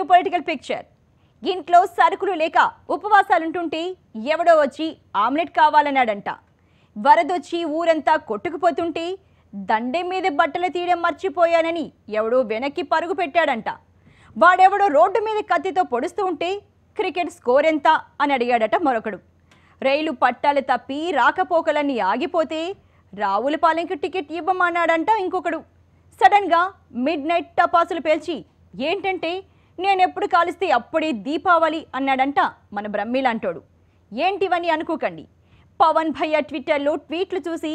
Political picture. ఇంట్లో సరుకులు లేక ఉపవాసాలుంటుంటే ఎవడో వచ్చి ఆమ్లెట్ కావాలన్నాడంట. వరదొచ్చి ఊరంతా కొట్టుకుపోతుంటే దండే మీద బట్టలు తీయడం మర్చిపోయానని ఎవడో వెనక్కి పరుగు పెట్టాడంట. వాడెవడో రోడ్డు మీద కత్తితో పొడుస్తూ ఉంటే క్రికెట్ స్కోర్ ఎంత అని అడిగాడట మరొకడు. రైలు పట్టాలు తప్పి రాకపోకలన్నీ ఆగిపోతే రావులపాలెంకి టికెట్ ఇవ్వమన్నాడంట ఇంకొకడు. సడన్గా మిడ్ నైట్ టపాసులు పేల్చి ఏంటంటే నేనెప్పుడు కాలిస్తే అప్పుడే దీపావళి అన్నాడంట మన బ్రహ్మిలాంటోడు. ఏంటివని అనుకోకండి, పవన్ భయ్య ట్విట్టర్లో ట్వీట్లు చూసి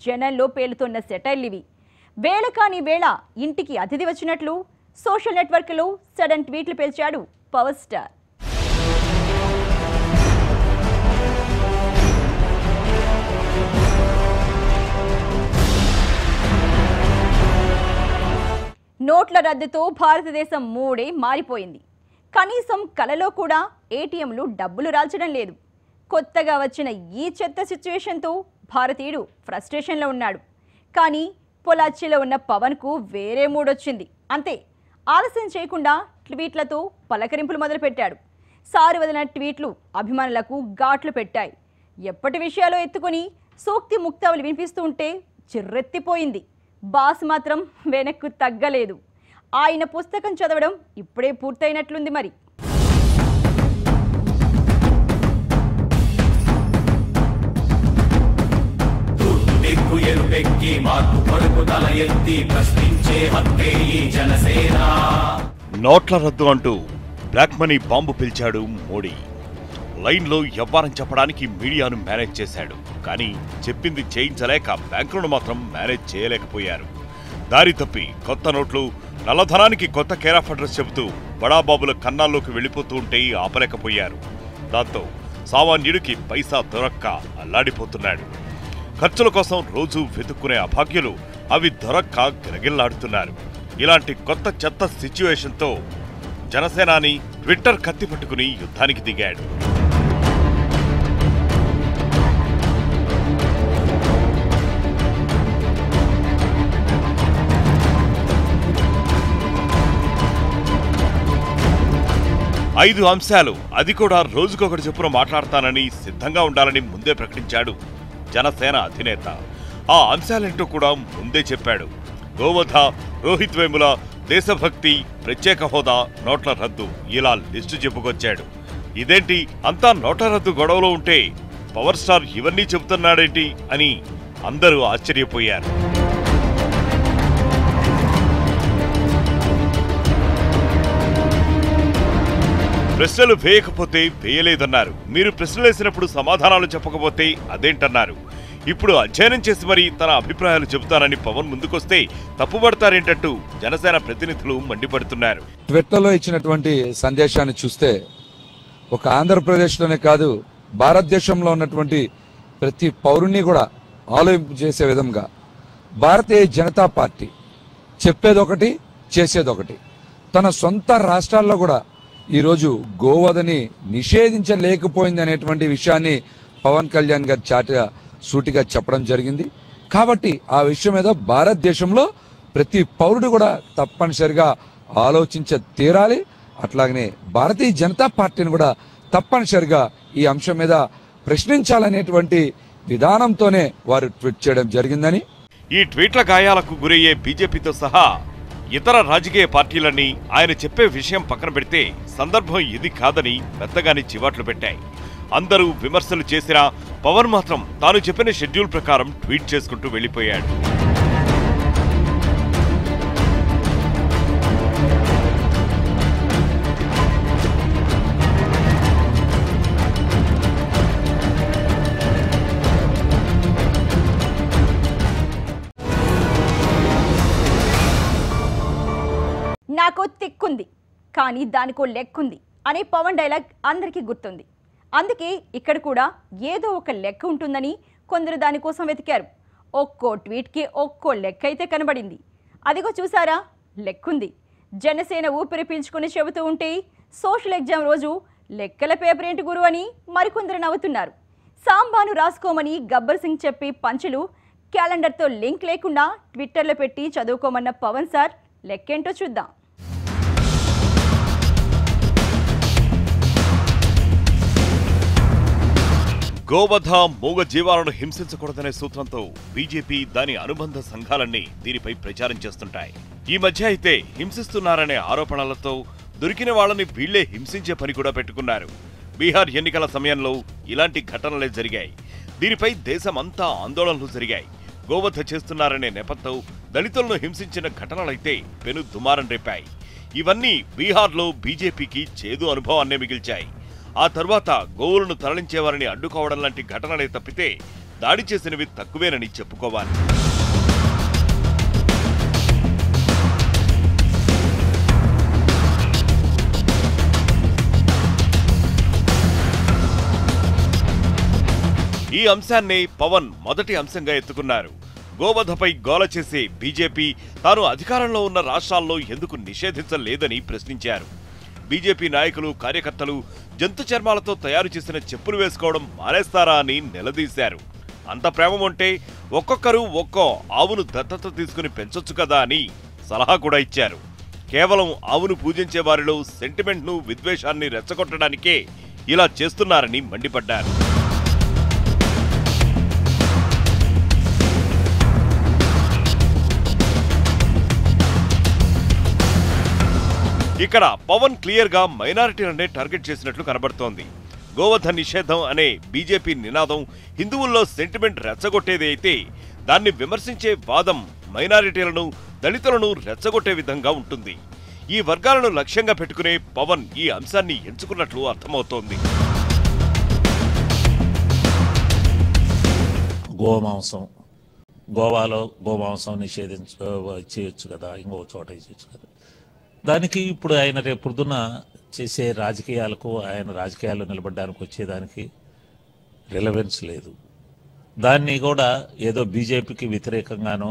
జనంలో పేలుతున్న సెటైర్లివి. వేళ కాని వేళ ఇంటికి అతిథి వచ్చినట్లు సోషల్ నెట్వర్క్లో సడన్ ట్వీట్లు పేల్చాడు పవర్ స్టార్. నోట్ల రద్దుతో భారతదేశం మూడే మారిపోయింది. కనీసం కలలో కూడా ఏటీఎంలు డబ్బులు రాల్చడం లేదు. కొత్తగా వచ్చిన ఈ చెత్త సిచ్యువేషన్తో భారతీయుడు ఫ్రస్ట్రేషన్లో ఉన్నాడు. కానీ పొలాచిలో ఉన్న పవన్కు వేరే మూడొచ్చింది. అంతే, ఆలస్యం చేయకుండా ట్వీట్లతో పలకరింపులు మొదలుపెట్టాడు. సారు వదిలిన ట్వీట్లు అభిమానులకు ఘాట్లు పెట్టాయి. ఎప్పటి విషయాలు ఎత్తుకొని సూక్తి ముక్తావులు వినిపిస్తూ ఉంటే చిర్రెత్తిపోయింది. బాస్ మాత్రం వెనక్కు తగ్గలేదు. ఆయన పుస్తకం చదవడం ఇప్పుడే పూర్తయినట్లుంది. మరి నోట్ల రద్దు అంటూ బ్లాక్ మనీ బాంబు పిలిచాడు మోడీ. లైన్లో వ్యవహారం చెప్పడానికి మీడియాను మేనేజ్ చేశాడు. కానీ చెప్పింది చేయించలేక బ్యాంకులను మాత్రం మేనేజ్ చేయలేకపోయారు. దారి తప్పి కొత్త నోట్లు, నల్లధనానికి కొత్త కేర్ ఆఫ్ అడ్రస్ చెబుతూ బడాబాబుల కన్నాల్లోకి వెళ్లిపోతూ ఉంటే ఆపలేకపోయారు. దాంతో సామాన్యుడికి పైసా దొరక్క అల్లాడిపోతున్నాడు. ఖర్చుల కోసం రోజూ వెతుక్కునే అభాగ్యులు అవి దొరక్క గిరగిల్లాడుతున్నారు. ఇలాంటి కొత్త చెత్త సిచ్యువేషన్తో జనసేనాని ట్విట్టర్ కత్తి పట్టుకుని యుద్ధానికి దిగాడు. ఐదు అంశాలు, అది కూడా రోజుకొకటి చొప్పున మాట్లాడతానని సిద్ధంగా ఉండాలని ముందే ప్రకటించాడు జనసేన అధినేత. ఆ అంశాలేంటో కూడా ముందే చెప్పాడు. గోవధ, రోహిత్ వేముల, దేశభక్తి, ప్రత్యేక హోదా, నోట్ల రద్దు, ఇలా లిస్టు చెప్పుకొచ్చాడు. ఇదేంటి అంతా నోట్ల రద్దు గొడవలో ఉంటే పవర్ స్టార్ ఇవన్నీ చెబుతున్నాడేంటి అని అందరూ ఆశ్చర్యపోయారు. ప్రశ్నలు వేయకపోతే వేయలేదన్నారు. మీరు ప్రశ్నలు వేసినప్పుడు సమాధానాలు చెప్పకపోతే అదేంటన్నారు. ఇప్పుడు అధ్యయనం చేసి మరీ తన అభిప్రాయాలు చెబుతానని పవన్ ముందుకొస్తే తప్పుపడతారేంటంటూ జనసేన ప్రతినిధులు మండిపడుతున్నారు. ట్విట్టర్లో ఇచ్చినటువంటి సందేశాన్ని చూస్తే ఒక ఆంధ్రప్రదేశ్లోనే కాదు, భారతదేశంలో ఉన్నటువంటి ప్రతి పౌరుణ్ణి కూడా ఆలోచింపు చేసే విధంగా భారతీయ జనతా పార్టీ చెప్పేదొకటి, చేసేదొకటి. తన సొంత రాష్ట్రాల్లో కూడా ఈరోజు గోవధని నిషేధించలేకపోయింది అనేటువంటి విషయాన్ని పవన్ కళ్యాణ్ గారు సూటిగా చెప్పడం జరిగింది. కాబట్టి ఆ విషయం మీద భారతదేశంలో ప్రతి పౌరుడు కూడా తప్పనిసరిగా ఆలోచించ తీరాలి. అట్లాగనే భారతీయ జనతా పార్టీని కూడా తప్పనిసరిగా ఈ అంశం మీద ప్రశ్నించాలనేటువంటి విధానంతోనే వారు ట్వీట్ చేయడం జరిగిందని. ఈ ట్వీట్ల గాయాలకు గురయ్యే బీజేపీతో సహా ఇతర రాజకీయ పార్టీలన్నీ ఆయన చెప్పే విషయం పక్కన పెడితే సందర్భం ఇది కాదని పెద్దగానే చివాట్లు పెట్టాయి. అందరూ విమర్శలు చేసినా పవన్ మాత్రం తాను చెప్పిన షెడ్యూల్ ప్రకారం ట్వీట్ చేసుకుంటూ వెళ్లిపోయాడు. నాకో తిక్కుంది కానీ దానికో లెక్కుంది అనే పవన్ డైలాగ్ అందరికీ గుర్తుంది. అందుకే ఇక్కడ కూడా ఏదో ఒక లెక్క ఉంటుందని కొందరు దానికోసం వెతికారు. ఒక్కో ట్వీట్కి ఒక్కో లెక్క అయితే కనబడింది. అదిగో చూసారా, లెక్కుంది. జనసేన ఊపిరి పీల్చుకుని చెబుతూ ఉంటే సోషల్ ఎగ్జామ్ రోజు లెక్కల పేపర్ ఏంటి గురు అని మరికొందరు నవ్వుతున్నారు. సాంబాను రాసుకోమని గబ్బర్ సింగ్ చెప్పి పంచులు క్యాలెండర్తో లింక్ లేకుండా ట్విట్టర్లో పెట్టి చదువుకోమన్న పవన్ సార్ లెక్కేంటో చూద్దాం. గోవధ మూగ జీవాలను హింసించకూడదనే సూత్రంతో బీజేపీ దాని అనుబంధ సంఘాలన్నీ దీనిపై ప్రచారం చేస్తుంటాయి. ఈ మధ్య అయితే హింసిస్తున్నారనే ఆరోపణలతో దొరికిన వాళ్ళని వీళ్లే హింసించే పని కూడా పెట్టుకున్నారు. బీహార్ ఎన్నికల సమయంలో ఇలాంటి ఘటనలే జరిగాయి. దీనిపై దేశమంతా ఆందోళనలు జరిగాయి. గోవధ చేస్తున్నారనే నెపంతో దళితులను హింసించిన ఘటనలైతే పెను దుమారం రేపాయి. ఇవన్నీ బీహార్లో బీజేపీకి చేదు అనుభవాన్నే మిగిల్చాయి. ఆ తర్వాత గోవులను తరలించేవారిని అడ్డుకోవడం లాంటి ఘటనలే తప్పితే దాడి చేసినవి తక్కువేనని చెప్పుకోవాలి. ఈ అంశాన్నే పవన్ మొదటి అంశంగా ఎత్తుకున్నారు. గోవధపై గోల చేసే బీజేపీ తాను అధికారంలో ఉన్న రాష్ట్రాల్లో ఎందుకు నిషేధించలేదని ప్రశ్నించారు. బీజేపీ నాయకులు, కార్యకర్తలు జంతు చర్మాలతో తయారు చేసిన చెప్పులు వేసుకోవడం మానేస్తారా అని నిలదీశారు. అంత ప్రేమ ఉంటే ఒక్కొక్కరు ఒక్కో ఆవును దత్తత తీసుకుని పెంచొచ్చు కదా అని సలహా కూడా ఇచ్చారు. కేవలం ఆవును పూజించే వారిలో సెంటిమెంట్ను, విద్వేషాన్ని రెచ్చగొట్టడానికే ఇలా చేస్తున్నారని మండిపడ్డారు. ఇక్కడ పవన్ క్లియర్ గా మైనారిటీలనే టార్గెట్ చేసినట్లు కనబడుతోంది. గోవధ నిషేధం అనే బీజేపీ నినాదం హిందువుల్లో సెంటిమెంట్ రెచ్చగొట్టేది అయితే, దాన్ని విమర్శించే వాదం మైనారిటీలను, దళితులను రెచ్చగొట్టే విధంగా ఉంటుంది. ఈ వర్గాలను లక్ష్యంగా పెట్టుకునే పవన్ ఈ అంశాన్ని ఎంచుకున్నట్లు అర్థమవుతోంది. గోమాంసం, గోవాలో గోమాంసం చేయొచ్చు కదా, ఇంకో చోట చేయొచ్చు కదా. దానికి ఇప్పుడు ఆయన రేపు పొద్దున చేసే రాజకీయాలకు, ఆయన రాజకీయాల్లో నిలబడడానికి వచ్చేదానికి రిలవెన్స్ లేదు. దాన్ని కూడా ఏదో బీజేపీకి వ్యతిరేకంగానో,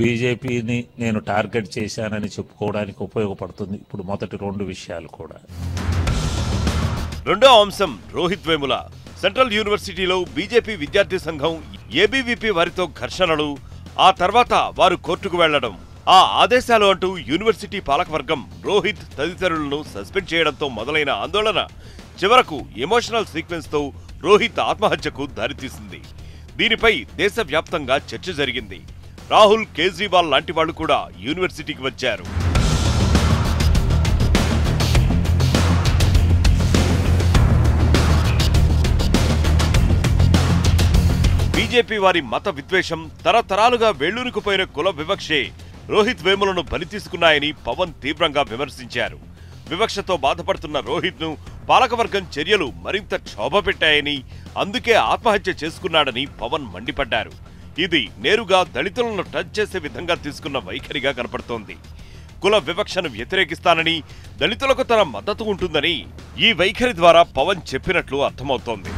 బీజేపీని నేను టార్గెట్ చేశానని చెప్పుకోవడానికి ఉపయోగపడుతుంది ఇప్పుడు మొదటి రెండు విషయాలు కూడా. రెండో అంశం రోహిత్ వేముల. సెంట్రల్ యూనివర్సిటీలో బీజేపీ విద్యార్థి సంఘం ఏబీవీపీ వారితో ఘర్షణలు, ఆ తర్వాత వారు కోర్టుకు వెళ్లడం, ఆ ఆదేశాలు అంటూ యూనివర్సిటీ పాలకవర్గం రోహిత్ తదితరులను సస్పెండ్ చేయడంతో మొదలైన ఆందోళన చివరకు ఎమోషనల్ సీక్వెన్స్ తో రోహిత్ ఆత్మహత్యకు దారితీసింది. దీనిపై దేశవ్యాప్తంగా చర్చ జరిగింది. రాహుల్, కేజ్రీవాల్ లాంటి వాళ్లు కూడా యూనివర్సిటీకి వచ్చారు. బీజేపీ వారి మత విద్వేషం, తరతరాలుగా వేళ్లూరుకుపోయిన కుల వివక్షే రోహిత్ వేములను బలి తీసుకున్నాయని పవన్ తీవ్రంగా విమర్శించారు. వివక్షతో బాధపడుతున్న రోహిత్ ను పాలకవర్గం చర్యలు మరింత క్షోభపెట్టాయని, అందుకే ఆత్మహత్య చేసుకున్నాడని పవన్ మండిపడ్డారు. ఇది నేరుగా దళితులను టచ్ చేసే విధంగా తీసుకున్న వైఖరిగా కనపడుతోంది. కుల వివక్షను వ్యతిరేకిస్తానని, దళితులకు తన మద్దతు ఉంటుందని ఈ వైఖరి ద్వారా పవన్ చెప్పినట్లు అర్థమవుతోంది.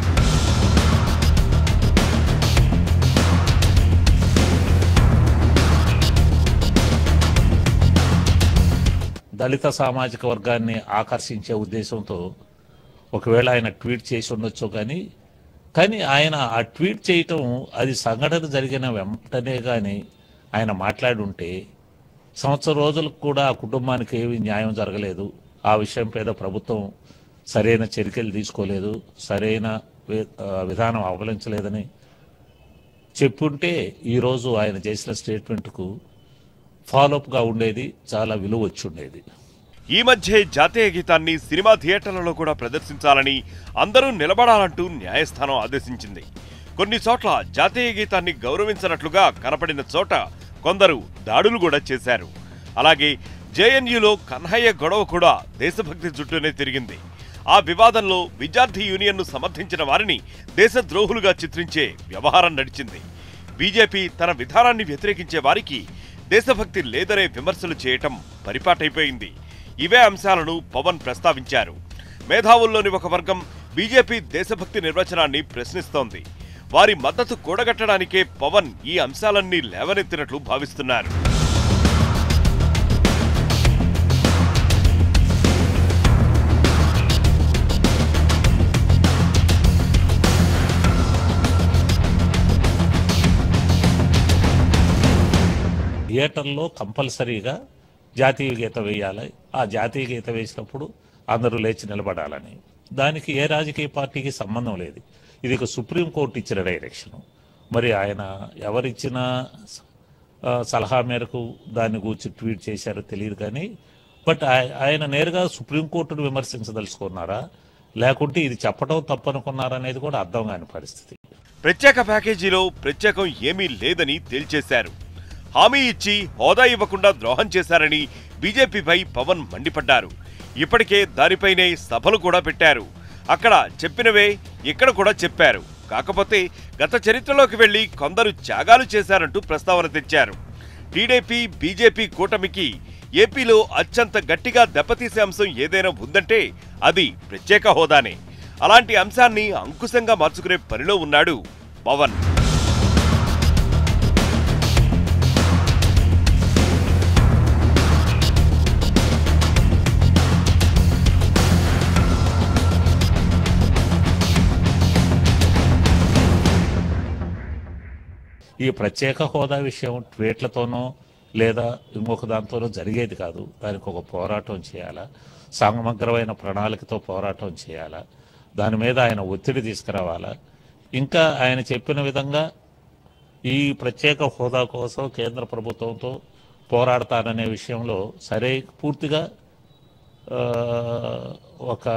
దళిత సామాజిక వర్గాన్ని ఆకర్షించే ఉద్దేశంతో ఒకవేళ ఆయన ట్వీట్ చేసి ఉండొచ్చు, కానీ ఆయన ఆ ట్వీట్ చేయటం అది సంఘటన జరిగిన వెంటనే కానీ ఆయన మాట్లాడి ఉంటే సంవత్సరం రోజులకు కూడా ఆ కుటుంబానికి ఏమీ న్యాయం జరగలేదు, ఆ విషయం మీద ప్రభుత్వం సరైన చర్యలు తీసుకోలేదు, సరైన విధానం అవలంబించలేదని చెప్పుంటే ఈరోజు ఆయన చేసిన స్టేట్మెంట్కు ఫాలోఅప్గా ఉండేది, చాలా విలువ వచ్చి ఉండేది. ఈ మధ్య జాతీయ గీతాన్ని సినిమా థియేటర్లలో కూడా ప్రదర్శించాలని, అందరూ నిలబడాలంటూ న్యాయస్థానం ఆదేశించింది. కొన్ని చోట్ల జాతీయ గీతాన్ని గౌరవించనట్లుగా కనపడిన చోట కొందరు దాడులు కూడా చేశారు. అలాగే జేఎన్యూలో కన్హయ్య గొడవ కూడా దేశభక్తి చుట్టూనే తిరిగింది. ఆ వివాదంలో విద్యార్థి యూనియన్ను సమర్థించిన వారిని దేశద్రోహులుగా చిత్రించే వ్యవహారం నడిచింది. బీజేపీ తన విధానాన్ని వ్యతిరేకించే వారికి దేశభక్తి లేదనే విమర్శలు చేయటం పరిపాటైపోయింది. ఇవే అంశాలను పవన్ ప్రస్తావించారు. మేధావుల్లోని ఒక వర్గం బీజేపీ దేశభక్తి నిర్వచనాన్ని ప్రశ్నిస్తోంది. వారి మద్దతు కూడగట్టడానికే పవన్ ఈ అంశాలన్నీ లేవనెత్తినట్లు భావిస్తున్నారు. థియేటర్లో కంపల్సరీగా జాతీయ గీతం వేయాలి, ఆ జాతీయ గీతం వేసినప్పుడు అందరూ లేచి నిలబడాలని. దానికి ఏ రాజకీయ పార్టీకి సంబంధం లేదు. ఇది ఒక సుప్రీంకోర్టు ఇచ్చిన డైరెక్షను. మరి ఆయన ఎవరిచ్చిన సలహా మేరకు దాన్ని గురించి ట్వీట్ చేశారో తెలియదు, కానీ బట్ ఆయన నేరుగా సుప్రీంకోర్టును విమర్శించదలుచుకున్నారా, లేకుంటే ఇది చెప్పడం తప్పనుకున్నారా అనేది కూడా అర్థం కాని పరిస్థితి. ప్రత్యేక ప్యాకేజీలో ప్రత్యేకం ఏమీ లేదని తేల్చేశారు. హామీ ఇచ్చి హోదా ఇవ్వకుండా ద్రోహం చేశారని బీజేపీపై పవన్ మండిపడ్డారు. ఇప్పటికే దానిపైనే సభలు కూడా పెట్టారు. అక్కడ చెప్పినవే ఇక్కడ కూడా చెప్పారు. కాకపోతే గత చరిత్రలోకి వెళ్లి కొందరు త్యాగాలు చేశారంటూ ప్రస్తావన తెచ్చారు. టీడీపీ బీజేపీ కూటమికి ఏపీలో అత్యంత గట్టిగా దెబ్బతీసే అంశం ఏదైనా ఉందంటే అది ప్రత్యేక హోదానే. అలాంటి అంశాన్ని అంకుశంగా మార్చుకునే పనిలో ఉన్నాడు పవన్. ఈ ప్రత్యేక హోదా విషయం ట్వీట్లతోనో లేదా ఇంకొక దాంతోనో జరిగేది కాదు. దానికి ఒక పోరాటం చేయాలా, సమగ్రమైన ప్రణాళికతో పోరాటం చేయాలా, దాని మీద ఆయన ఒత్తిడి తీసుకురావాలా. ఇంకా ఆయన చెప్పిన విధంగా ఈ ప్రత్యేక హోదా కోసం కేంద్ర ప్రభుత్వంతో పోరాడతాననే విషయంలో సరే పూర్తిగా ఒక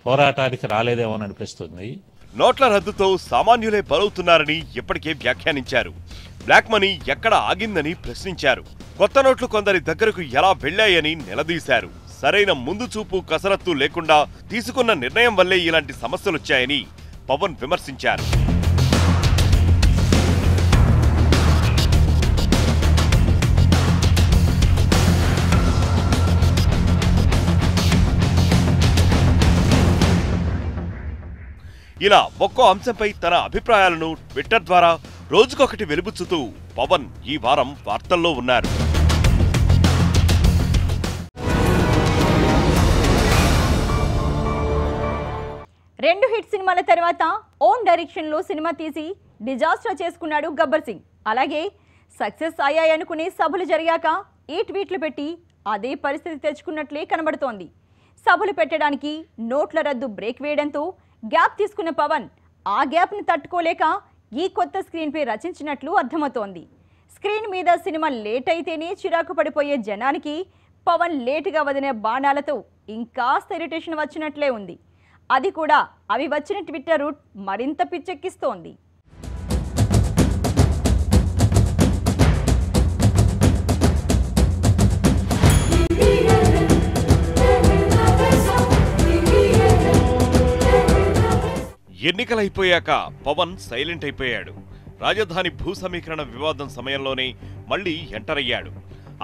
పోరాటానికి రాలేదేమో అనిపిస్తుంది. నోట్ల రద్దుతో సామాన్యులే బలవుతున్నారని ఇప్పటికే వ్యాఖ్యానించారు. బ్లాక్ మనీ ఎక్కడ ఆగిందని ప్రశ్నించారు. కొత్త నోట్లు కొందరి దగ్గరకు ఎలా వెళ్లాయని నిలదీశారు. సరైన ముందు చూపు కసరత్తు లేకుండా తీసుకున్న నిర్ణయం వల్లే ఇలాంటి సమస్యలొచ్చాయని పవన్ విమర్శించారు. ఇలా ఒక్కో అంశంపై తన అభిప్రాయాలను ట్విట్టర్ ద్వారా రోజుకొకటి వెలుబుచ్చుతూ పవన్ ఈ వారం వార్తల్లో ఉన్నారు. రెండు హిట్ సినిమాల తర్వాత ఓన్ డైరెక్షన్ లో సినిమా తీసి డిజాస్టర్ చేసుకున్నాడు గబ్బర్ సింగ్. అలాగే సక్సెస్ అయ్యాయనుకునే సభలు జరిగాక ఈ ట్వీట్లు పెట్టి అదే పరిస్థితి తెచ్చుకున్నట్లే కనబడుతోంది. సభలు పెట్టడానికి నోట్ల రద్దు బ్రేక్ వేయడంతో గ్యాప్ తీసుకున్న పవన్ ఆ గ్యాప్ని తట్టుకోలేక ఈ కొత్త స్క్రీన్ పై రచించినట్లు అర్థమవుతోంది. స్క్రీన్ మీద సినిమా లేట్ అయితేనే చిరాకు పడిపోయే జనానికి పవన్ లేటుగా వదిలే బాణాలతో ఇంకాస్త ఇరిటేషన్ వచ్చినట్లే ఉంది. అది కూడా అవి వచ్చిన ట్విట్టర్ రూట్ మరింత పిచ్చెక్కిస్తోంది. ఎన్నికలైపోయాక పవన్ సైలెంట్ అయిపోయాడు. రాజధాని భూ సమీకరణ వివాదం సమయంలోనే మళ్లీ ఎంటర్ అయ్యాడు.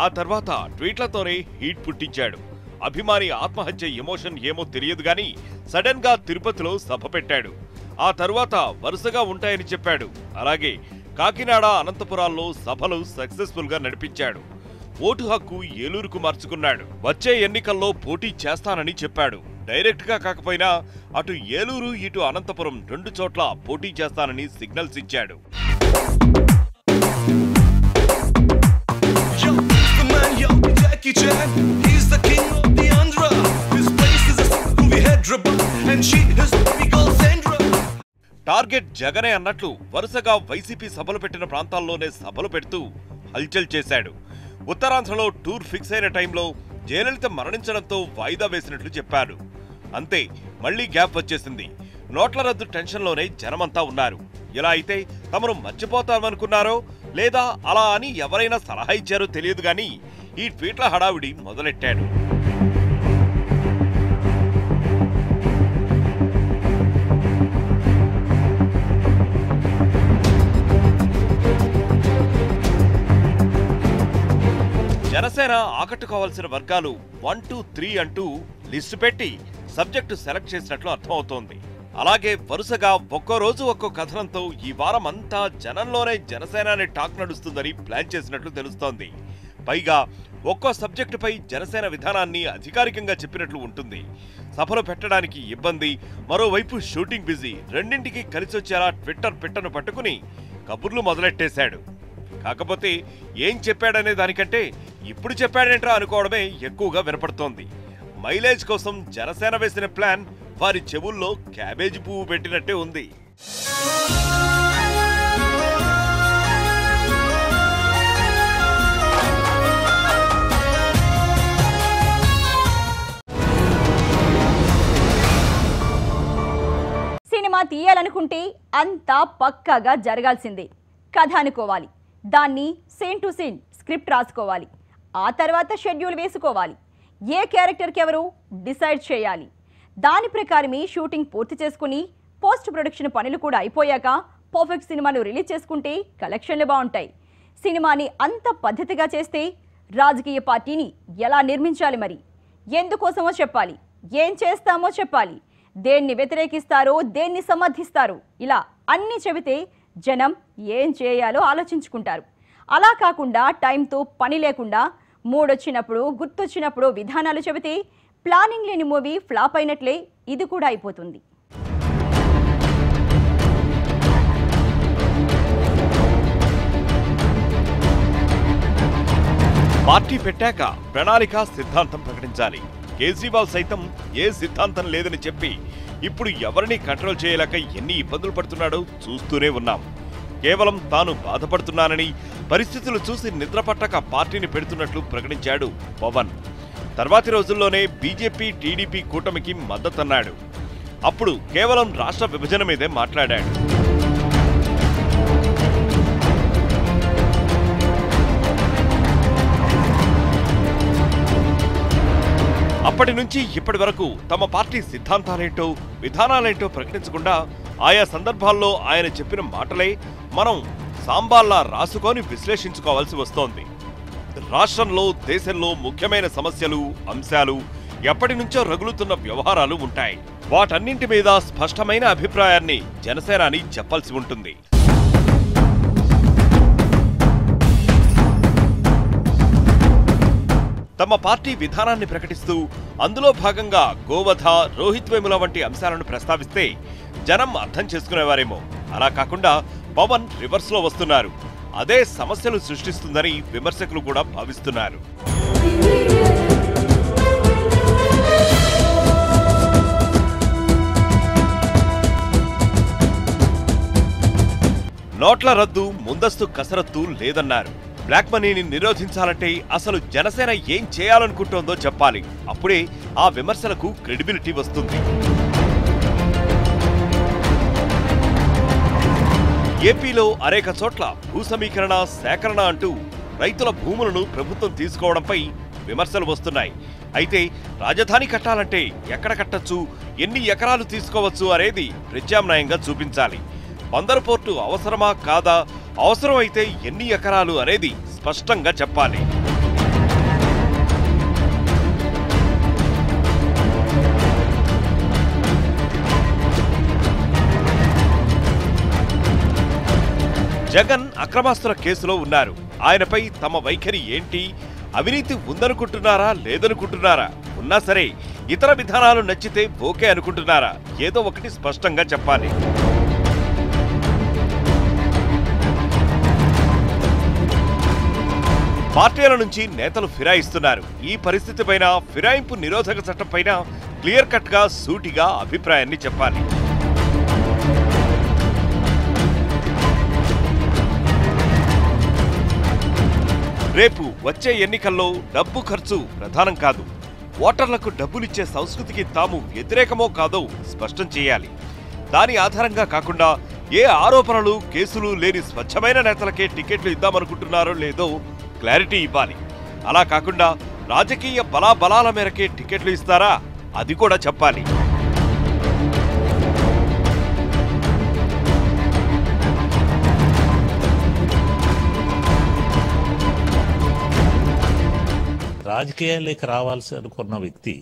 ఆ తర్వాత ట్వీట్లతోనే హీట్ పుట్టించాడు. అభిమాని ఆత్మహత్య ఎమోషన్ ఏమో తెలియదు గాని సడన్ గా తిరుపతిలో సభ పెట్టాడు. ఆ తరువాత వరుసగా ఉంటాయని చెప్పాడు. అలాగే కాకినాడ, అనంతపురాల్లో సభలు సక్సెస్ఫుల్ గా నడిపించాడు. ఓటు హక్కు ఏలూరుకు మార్చుకున్నాడు. వచ్చే ఎన్నికల్లో పోటీ చేస్తానని చెప్పాడు. డైరెక్ట్ గా కాకపోయినా అటు ఏలూరు ఇటు అనంతపురం రెండు చోట్ల పోటీ చేస్తానని సిగ్నల్స్ ఇచ్చాడు. టార్గెట్ జగనే అన్నట్లు వరుసగా వైసీపీ సభలు పెట్టిన ప్రాంతాల్లోనే సభలు పెడుతూ హల్చల్ చేశాడు. ఉత్తరాంధ్రలో టూర్ ఫిక్స్ అయిన టైంలో జయలలిత మరణించడంతో వాయిదా వేసినట్లు చెప్పారు. అంతే, మళ్లీ గ్యాప్ వచ్చేసింది. నోట్ల రద్దు టెన్షన్లోనే జనమంతా ఉన్నారు. ఇలా అయితే తమను మర్చిపోతామనుకున్నారో లేదా అలా అని ఎవరైనా సలహా ఇచ్చారో తెలియదు గాని ఈ ట్వీట్ల హడావిడి మొదలెట్టాడు. జనసేన ఆకట్టుకోవాల్సిన వర్గాలు 1, 2, 3 అంటూ లిస్టు పెట్టి సబ్జెక్టు సెలెక్ట్ చేసినట్లు అర్థమవుతోంది. అలాగే వరుసగా ఒక్కో రోజు ఒక్కో కథనంతో ఈ వారం అంతా జనంలోనే జనసేన అనే టాక్ నడుస్తుందని ప్లాన్ చేసినట్లు తెలుస్తోంది. పైగా ఒక్కో సబ్జెక్టుపై జనసేన విధానాన్ని అధికారికంగా చెప్పినట్లు ఉంటుంది. సభలు పెట్టడానికి ఇబ్బంది, మరోవైపు షూటింగ్ బిజీ, రెండింటికి కలిసొచ్చేలా ట్విట్టర్ పిట్టను పట్టుకుని కబుర్లు మొదలెట్టేశాడు. కాకపోతే ఏం చెప్పాడనే దానికంటే ఇప్పుడు చెప్పాడేంట్రా అనుకోవడమే ఎక్కువగా వినపడుతోంది. మైలేజ్ కోసం జనసేన వేసిన ప్లాన్ వారి చెవుల్లో క్యాబేజీ పువ్వు పెట్టినట్టే ఉంది. సినిమా తీయాలనుకుంటే అంతా పక్కాగా జరగాల్సిందే. కథ అనుకోవాలి, దాన్ని సీన్ టు సీన్ స్క్రిప్ట్ రాసుకోవాలి, ఆ తర్వాత షెడ్యూల్ వేసుకోవాలి, ఏ క్యారెక్టర్కి ఎవరు డిసైడ్ చేయాలి. దాని ప్రకారమే షూటింగ్ పూర్తి చేసుకుని పోస్ట్ ప్రొడక్షన్ పనులు కూడా అయిపోయాక పర్ఫెక్ట్ సినిమాను రిలీజ్ చేసుకుంటే కలెక్షన్లు బాగుంటాయి. సినిమాని అంత పద్ధతిగా చేస్తే రాజకీయ పార్టీని ఎలా నిర్మించాలి, మరి ఎందుకోసమో చెప్పాలి, ఏం చేస్తామో చెప్పాలి, దేన్ని వ్యతిరేకిస్తారో దేన్ని సమర్థిస్తారో, ఇలా అన్నీ చెబితే జనం ఏం చేయాలో ఆలోచించుకుంటారు. అలా కాకుండా టైంతో పని లేకుండా మూడొచ్చినప్పుడు గుర్తొచ్చినప్పుడు విధానాలు చెబితే ప్లానింగ్ లేని మూవీ ఫ్లాప్ అయినట్లే ఇది కూడా అయిపోతుంది. పార్టీ పెట్టాక ప్రణాళిక సిద్ధాంతం ప్రకటించాలి. కేజ్రీవాల్ సైతం ఏ సిద్ధాంతం లేదని చెప్పి ఇప్పుడు ఎవరిని కంట్రోల్ చేయలేక ఎన్ని ఇబ్బందులు పడుతున్నాడో చూస్తూనే ఉన్నాం. కేవలం తాను బాధపడుతున్నానని, పరిస్థితులు చూసి నిద్రపట్టక పార్టీని పెడుతున్నట్లు ప్రకటించాడు పవన్. తర్వాతి రోజుల్లోనే బీజేపీ టీడీపీ కూటమికి మద్దతన్నాడు. అప్పుడు కేవలం రాష్ట్ర విభజన మీదే మాట్లాడాడు. అప్పటి నుంచి ఇప్పటి వరకు తమ పార్టీ సిద్ధాంతాలేంటో విధానాలేంటో ప్రకటించకుండా ఆయా సందర్భాల్లో ఆయన చెప్పిన మాటలే మనం సాంబాల్లా రాసుకొని విశ్లేషించుకోవాల్సి వస్తోంది. రాష్ట్రంలో దేశంలో ముఖ్యమైన సమస్యలు అంశాలు ఎప్పటి నుంచో రగులుతున్న వ్యవహారాలు ఉంటాయి. వాటన్నింటి మీద స్పష్టమైన అభిప్రాయాన్ని జనసేనాని చెప్పాల్సి ఉంటుంది. తమ పార్టీ విధానాన్ని ప్రకటిస్తూ అందులో భాగంగా గోవధ, రోహిత్ వేముల వంటి అంశాలను ప్రస్తావిస్తే జనం అర్థం చేసుకునేవారేమో. అలా కాకుండా పవన్ రివర్స్ లో వస్తున్నారు. అదే సమస్యలు సృష్టిస్తుందని విమర్శకులు కూడా భావిస్తున్నారు. నోట్ల రద్దు ముందస్తు కసరత్తు లేదన్నారు. బ్లాక్ మనీని నిరోధించాలంటే అసలు జనసేన ఏం చేయాలనుకుంటోందో చెప్పాలి. అప్పుడే ఆ విమర్శలకు క్రెడిబిలిటీ వస్తుంది. ఏపీలో అనేక చోట్ల భూ సమీకరణ, సేకరణ అంటూ రైతుల భూములను ప్రభుత్వం తీసుకోవడంపై విమర్శలు వస్తున్నాయి. అయితే రాజధాని కట్టాలంటే ఎక్కడ కట్టొచ్చు, ఎన్ని ఎకరాలు తీసుకోవచ్చు అనేది ప్రత్యామ్నాయంగా చూపించాలి. బందరు పోర్టు అవసరమా కాదా, అవసరమైతే ఎన్ని ఎకరాలు అనేది స్పష్టంగా చెప్పాలి. జగన్ అక్రమాస్తుల కేసులో ఉన్నారు. ఆయనపై తమ వైఖరి ఏంటి? అవినీతి ఉందనుకుంటున్నారా, లేదనుకుంటున్నారా? ఉన్నా సరే ఇతర విధానాలు నచ్చితే ఓకే అనుకుంటున్నారా? ఏదో ఒకటి స్పష్టంగా చెప్పాలి. పార్టీల నుంచి నేతలు ఫిరాయిస్తున్నారు. ఈ పరిస్థితిపైన, ఫిరాయింపు నిరోధక చట్టం పైన క్లియర్ కట్ గా సూటిగా అభిప్రాయాన్ని చెప్పాలి. రేపు వచ్చే ఎన్నికల్లో డబ్బు ఖర్చు ప్రధానం కాదు. ఓటర్లకు డబ్బులిచ్చే సంస్కృతికి తాము వ్యతిరేకమో కాదో స్పష్టం చేయాలి. దాని ఆధారంగా కాకుండా ఏ ఆరోపణలు, కేసులు లేని స్వచ్ఛమైన నేతలకే టికెట్లు ఇద్దామనుకుంటున్నారో లేదో క్లారిటీ ఇవ్వాలి. అలా కాకుండా రాజకీయ బలాబలాల మేరకే టికెట్లు ఇస్తారా, అది కూడా చెప్పాలి. రాజకీయాల్లోకి రావాల్సి అనుకున్న వ్యక్తి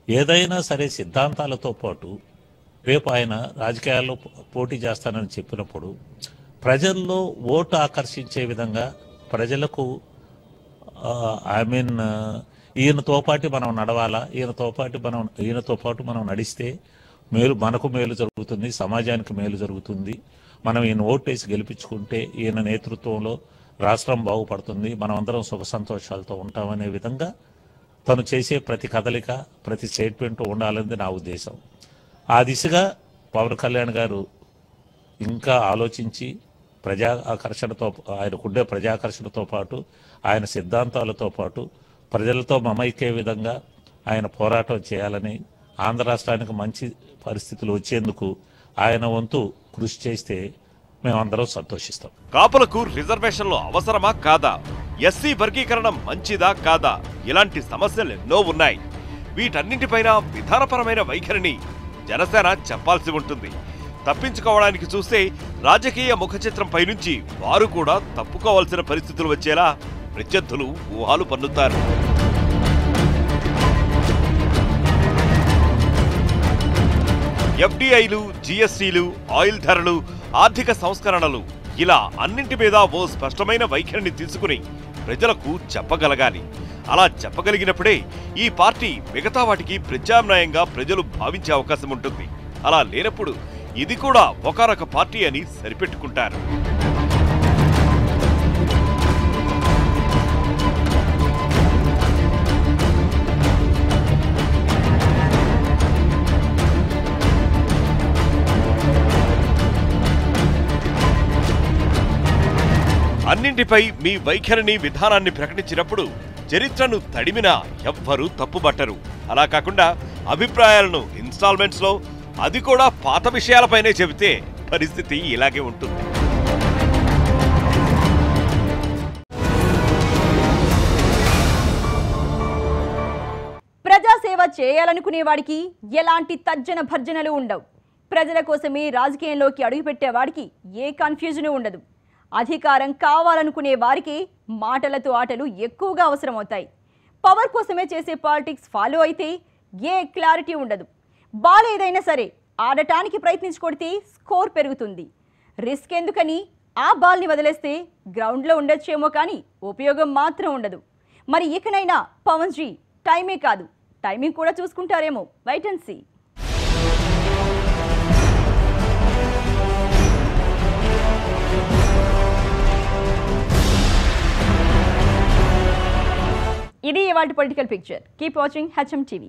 ఏదైనా సరే సిద్ధాంతాలతో పాటు రేపు ఆయన రాజకీయాల్లో పోటీ చేస్తానని చెప్పినప్పుడు ప్రజల్లో ఓటు ఆకర్షించే విధంగా ప్రజలకు ఈయనతో పాటు మనం నడవాలా, ఈయనతో పాటు మనం నడిస్తే మనకు మేలు జరుగుతుంది, సమాజానికి మేలు జరుగుతుంది, మనం ఈయన ఓటేసి గెలిపించుకుంటే ఈయన నేతృత్వంలో రాష్ట్రం బాగుపడుతుంది, మనం అందరం సుఖ సంతోషాలతో ఉంటామనే విధంగా తను చేసే ప్రతి కదలిక, ప్రతి స్టేట్మెంట్ ఉండాలన్నది నా ఉద్దేశం. ఆ దిశగా పవన్ కళ్యాణ్ గారు ఇంకా ఆలోచించి ఆయనకుండే ప్రజాకర్షణతో పాటు ఆయన సిద్ధాంతాలతో పాటు ప్రజలతో మమైకే విధంగా ఆయన పోరాటం చేయాలని, ఆంధ్ర రాష్ట్రానికి మంచి పరిస్థితులు వచ్చేందుకు ఆయన వంతు కృషి చేస్తే మేమందరం సంతోషిస్తాం. కాపులకు రిజర్వేషన్లు అవసరమా కాదా, ఎస్సీ వర్గీకరణ మంచిదా కాదా, ఇలాంటి సమస్యలు ఎన్నో ఉన్నాయి. వీటన్నింటిపైన విధానపరమైన వైఖరిని జనసేన చెప్పాల్సి ఉంటుంది. తప్పించుకోవడానికి చూస్తే రాజకీయ ముఖచిత్రంపై నుంచి వారు కూడా తప్పుకోవాల్సిన పరిస్థితులు వచ్చేలా ప్రత్యర్థులు ఊహాలు పన్నుతారు. ఎఫ్డీఐలు, జీఎస్టీలు, ఆయిల్ ధరలు, ఆర్థిక సంస్కరణలు ఇలా అన్నింటి మీద ఓ స్పష్టమైన వైఖరిని తీసుకుని ప్రజలకు చెప్పగలగాలి. అలా చెప్పగలిగినప్పుడే ఈ పార్టీ మిగతా వాటికి ప్రత్యామ్నాయంగా ప్రజలు భావించే అవకాశం ఉంటుంది. అలా లేనప్పుడు ఇది కూడా ఒకరొక పార్టీ అని సరిపెట్టుకుంటారు. అన్నింటిపై మీ వైఖరిని, విధానాన్ని ప్రకటించినప్పుడు చరిత్రను తడిమినా ఎవ్వరూ తప్పుబట్టరు. అలా కాకుండా అభిప్రాయాలను ఇన్స్టాల్మెంట్స్ లో, అది కూడా పాత విషయాలపైనే చెబితే పరిస్థితి ఇలాగే ఉంటుంది. ప్రజాసేవ చేయాలనుకునే వాడికి ఎలాంటి తర్జన భర్జనలు ఉండవు. ప్రజల కోసమే రాజకీయంలోకి అడుగుపెట్టేవాడికి ఏ కన్ఫ్యూజన్ ఉండదు. అధికారం కావాలనుకునే వారికి మాటలతో ఆటలు ఎక్కువగా అవసరమవుతాయి. పవర్ కోసమే చేసే పాలిటిక్స్ ఫాలో అయితే ఏ క్లారిటీ ఉండదు. బాల్ ఏదైనా సరే ఆడటానికి ప్రయత్నించి కొడితే స్కోర్ పెరుగుతుంది. రిస్క్ ఎందుకని ఆ బాల్ని వదిలేస్తే గ్రౌండ్లో ఉండొచ్చేమో కానీ ఉపయోగం మాత్రం ఉండదు. మరి ఇకనైనా పవన్ జీ టైమే కాదు, టైమింగ్ కూడా చూసుకుంటారేమో. Wait and see. ఇది ఇవాల్టి political picture. Keep watching HM TV.